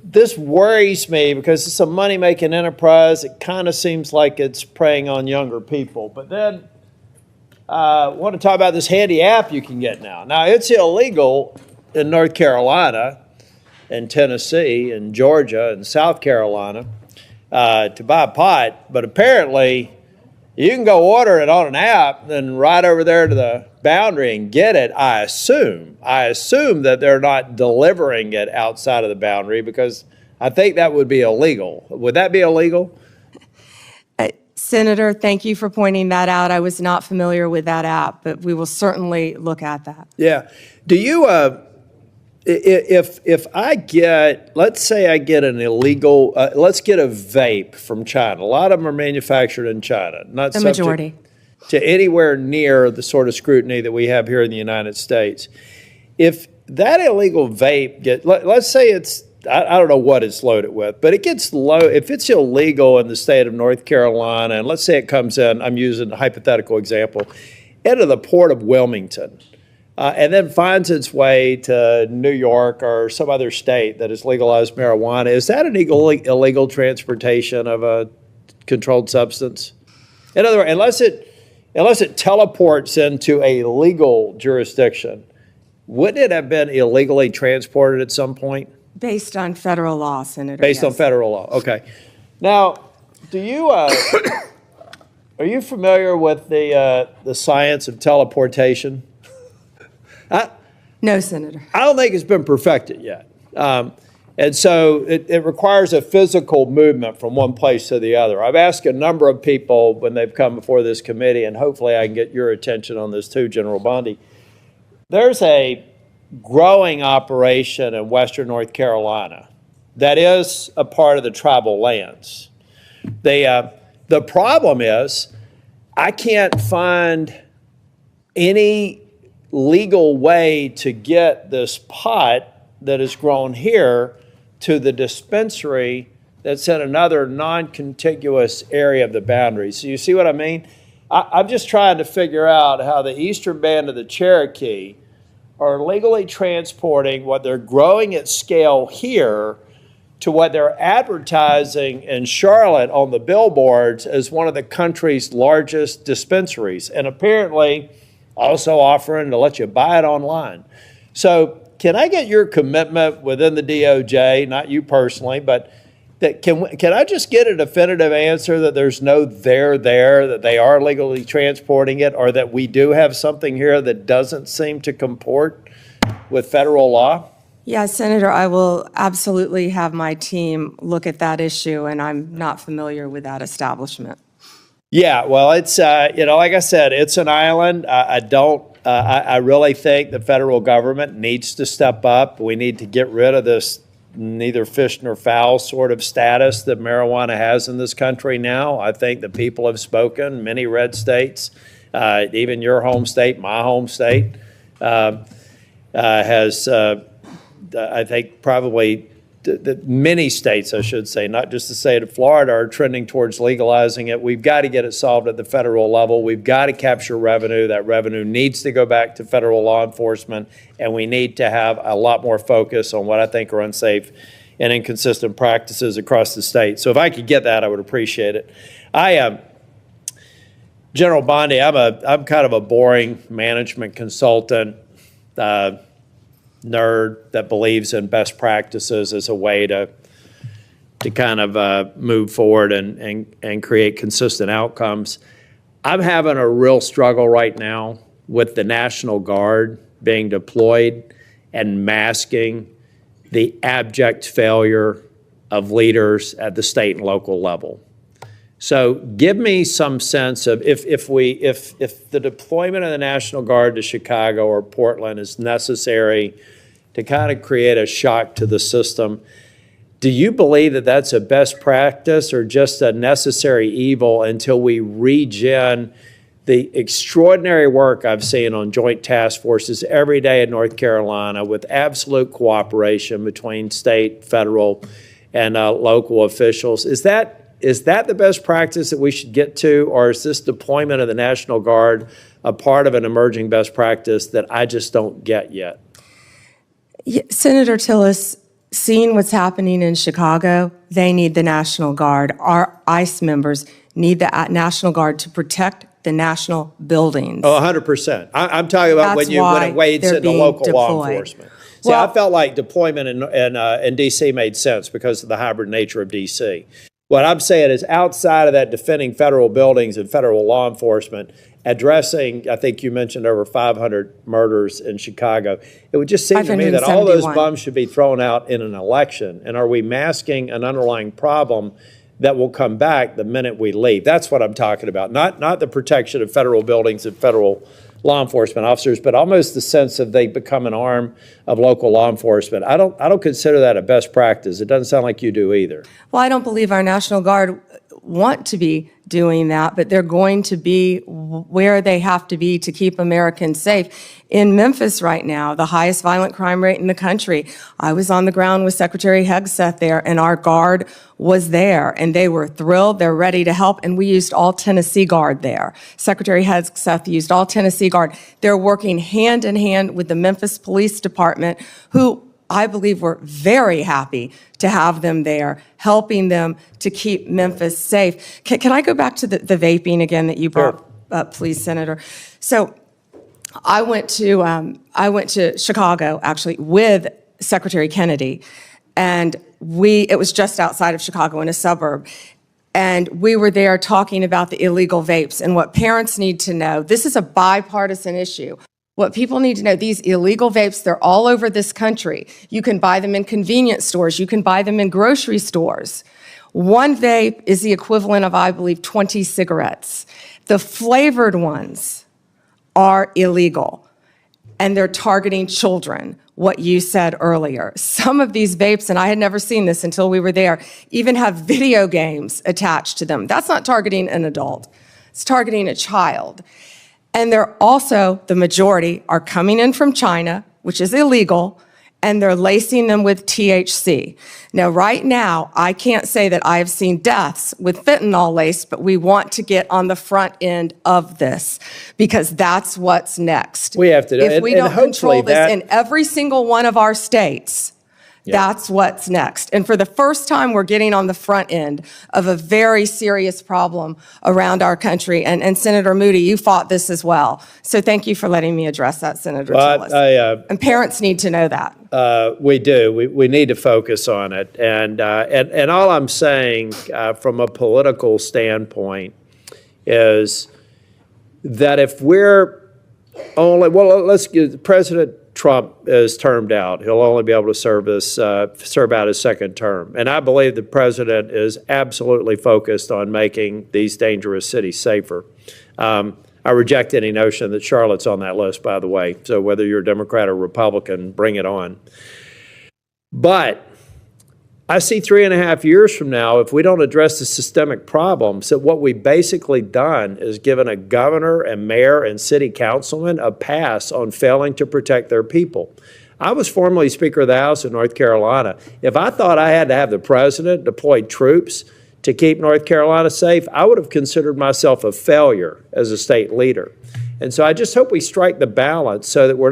This worries me because it's a money-making enterprise. It kind of seems like it's preying on younger people. But then I want to talk about this handy app you can get now. Now, it's illegal in North Carolina and Tennessee and Georgia and South Carolina to buy pot, but apparently you can go order it on an app, then right over there to the boundary and get it. I assume that they're not delivering it outside of the boundary because I think that would be illegal. Would that be illegal? Senator, thank you for pointing that out. I was not familiar with that app, but we will certainly look at that. Yeah. Do you, if I get, let's say I get an illegal, let's get a vape from China. A lot of them are manufactured in China, not The subject majority. to anywhere near the sort of scrutiny that we have here in the United States. If that illegal vape let's say it's, I don't know what it's loaded with, but it gets if it's illegal in the state of North Carolina, and let's say it comes in, I'm using a hypothetical example, into the port of Wilmington, and then finds its way to New York or some other state that has legalized marijuana, is that an illegal transportation of a controlled substance? In other words, unless it teleports into a legal jurisdiction, wouldn't it have been illegally transported at some point? Based on federal law, Senator. Based on yes. federal law, okay. Now, do you, are you familiar with the science of teleportation? No, Senator. I don't think it's been perfected yet. And so it requires a physical movement from one place to the other. I've asked a number of people when they've come before this committee, and hopefully I can get your attention on this too, General Bondi. There's a growing operation in Western North Carolina that is a part of the tribal lands. The problem is I can't find any legal way to get this pot that is grown here to the dispensary that's in another non-contiguous area of the boundary. So you see what I mean? I'm just trying to figure out how the eastern band of the Cherokee are legally transporting what they're growing at scale here to what they're advertising in Charlotte on the billboards as one of the country's largest dispensaries, and apparently also offering to let you buy it online. So can I get your commitment within the DOJ, not you personally, but that can I just get a definitive answer that there's no there, that they are legally transporting it, or that we do have something here that doesn't seem to comport with federal law? Yeah, Senator, I will absolutely have my team look at that issue, and I'm not familiar with that establishment. Yeah, well, it's, like I said, it's an island. I really think the federal government needs to step up. We need to get rid of this neither fish nor fowl sort of status that marijuana has in this country now. I think the people have spoken. Many red states, even your home state, my home state, has, I think, probably many states, I should say, not just the state of Florida, are trending towards legalizing it. We've got to get it solved at the federal level. We've got to capture revenue. That revenue needs to go back to federal law enforcement, and we need to have a lot more focus on what I think are unsafe and inconsistent practices across the state. So if I could get that, I would appreciate it. General Bondi, I'm kind of a boring management consultant, nerd that believes in best practices as a way to kind of move forward and create consistent outcomes. I'm having a real struggle right now with the National Guard being deployed and masking the abject failure of leaders at the state and local level. So give me some sense of if the deployment of the National Guard to Chicago or Portland is necessary to kind of create a shock to the system, do you believe that that's a best practice or just a necessary evil until we regen the extraordinary work I've seen on joint task forces every day in North Carolina with absolute cooperation between state, federal, and local officials? Is that the best practice that we should get to, or is this deployment of the National Guard a part of an emerging best practice that I just don't get yet? Yeah, Senator Tillis, seeing what's happening in Chicago, they need the National Guard. Our ICE members need the National Guard to protect the national buildings. Oh, 100%. I'm talking about when That's when why it wades they're into being local law deployed. enforcement. See, Well- I felt like deployment in D.C. made sense because of the hybrid nature of D.C. What I'm saying is outside of that defending federal buildings and federal law enforcement, addressing, I think you mentioned over 500 murders in Chicago, it would just seem to me that all those 571. bums should be thrown out in an election. And are we masking an underlying problem that will come back the minute we leave? That's what I'm talking about. Not the protection of federal buildings and federal law enforcement officers, but almost the sense of they become an arm of local law enforcement. I don't consider that a best practice. It doesn't sound like you do either. Well, I don't believe our National Guard want to be doing that, but they're going to be where they have to be to keep Americans safe. In Memphis right now, the highest violent crime rate in the country. I was on the ground with Secretary Hegseth there, and our Guard was there, and they were thrilled. They're ready to help, and we used all Tennessee Guard there. Secretary Hegseth used all Tennessee Guard. They're working hand in hand with the Memphis Police Department, who I believe we're very happy to have them there, helping them to keep Memphis safe. Can I go back to the vaping again that you brought up, please, Senator? So I went to Chicago, actually, with Secretary Kennedy, and it was just outside of Chicago in a suburb. And we were there talking about the illegal vapes and what parents need to know. This is a bipartisan issue. What people need to know, these illegal vapes, they're all over this country. You can buy them in convenience stores. You can buy them in grocery stores. One vape is the equivalent of, I believe, 20 cigarettes. The flavored ones are illegal, and they're targeting children, what you said earlier. Some of these vapes, and I had never seen this until we were there, even have video games attached to them. That's not targeting an adult. It's targeting a child. And they're also, the majority, are coming in from China, which is illegal, and they're lacing them with THC. Now, right now, I can't say that I've seen deaths with fentanyl laced, but we want to get on the front end of this because that's what's next. We have to do it. If we And don't hopefully control this that- in every single one of our states, that's what's next. And for the first time, we're getting on the front end of a very serious problem around our country. And Senator Moody, you fought this as well. So thank you for letting me address that, Senator Tillis. And parents need to know that. We do. We need to focus on it. And all I'm saying from a political standpoint is that if we're only, well, let's get President Trump is termed out. He'll only be able to serve out his second term. And I believe the president is absolutely focused on making these dangerous cities safer. I reject any notion that Charlotte's on that list, by the way. So whether you're a Democrat or Republican, bring it on. But I see 3.5 years from now, if we don't address the systemic problems, that what we've basically done is given a governor and mayor and city councilman a pass on failing to protect their people. I was formerly Speaker of the House in North Carolina. If I thought I had to have the president deploy troops to keep North Carolina safe, I would have considered myself a failure as a state leader. And so I just hope we strike the balance so that we're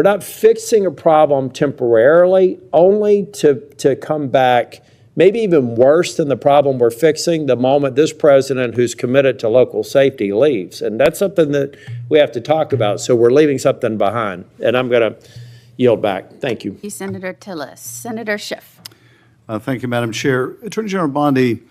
not fixing a problem temporarily, only to come back maybe even worse than the problem we're fixing the moment this president who's committed to local safety leaves. And that's something that we have to talk about. So we're leaving something behind. And I'm going to yield back. Thank you. Senator Tillis. Senator Schiff. Thank you, Madam Chair. Attorney General Bondi,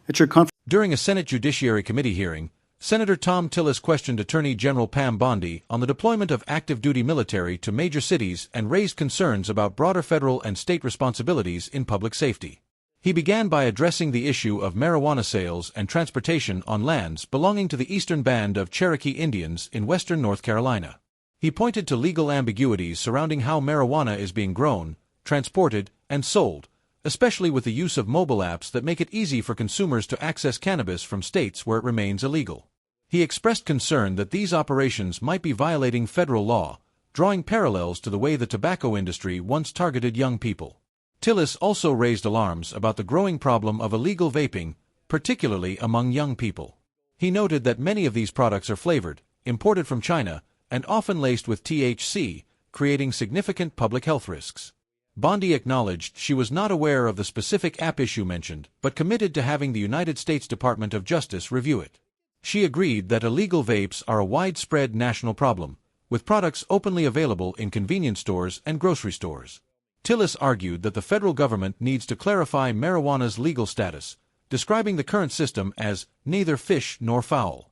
at your conference. During a Senate Judiciary Committee hearing, Senator Thom Tillis questioned Attorney General Pam Bondi on the deployment of active-duty military to major cities and raised concerns about broader federal and state responsibilities in public safety. He began by addressing the issue of marijuana sales and transportation on lands belonging to the Eastern Band of Cherokee Indians in western North Carolina. He pointed to legal ambiguities surrounding how marijuana is being grown, transported, and sold, especially with the use of mobile apps that make it easy for consumers to access cannabis from states where it remains illegal. He expressed concern that these operations might be violating federal law, drawing parallels to the way the tobacco industry once targeted young people. Tillis also raised alarms about the growing problem of illegal vaping, particularly among young people. He noted that many of these products are flavored, imported from China, and often laced with THC, creating significant public health risks. Bondi acknowledged she was not aware of the specific app issue mentioned, but committed to having the United States Department of Justice review it. She agreed that illegal vapes are a widespread national problem, with products openly available in convenience stores and grocery stores. Tillis argued that the federal government needs to clarify marijuana's legal status, describing the current system as neither fish nor fowl.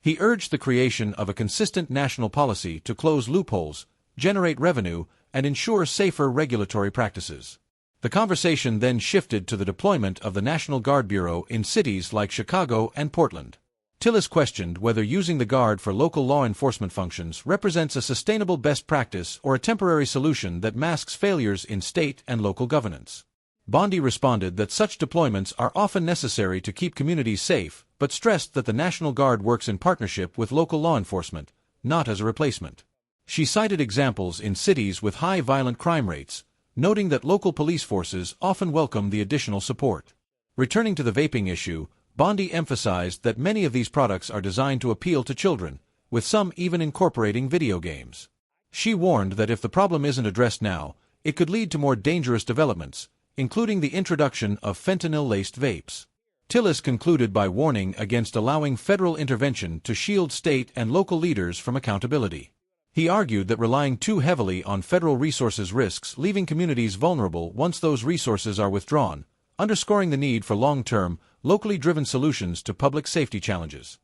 He urged the creation of a consistent national policy to close loopholes, generate revenue, and ensure safer regulatory practices. The conversation then shifted to the deployment of the National Guard Bureau in cities like Chicago and Portland. Tillis questioned whether using the Guard for local law enforcement functions represents a sustainable best practice or a temporary solution that masks failures in state and local governance. Bondi responded that such deployments are often necessary to keep communities safe, but stressed that the National Guard works in partnership with local law enforcement, not as a replacement. She cited examples in cities with high violent crime rates, noting that local police forces often welcome the additional support. Returning to the vaping issue, Bondi emphasized that many of these products are designed to appeal to children, with some even incorporating video games. She warned that if the problem isn't addressed now, it could lead to more dangerous developments, including the introduction of fentanyl-laced vapes. Tillis concluded by warning against allowing federal intervention to shield state and local leaders from accountability. He argued that relying too heavily on federal resources risks leaving communities vulnerable once those resources are withdrawn, underscoring the need for long-term, locally driven solutions to public safety challenges.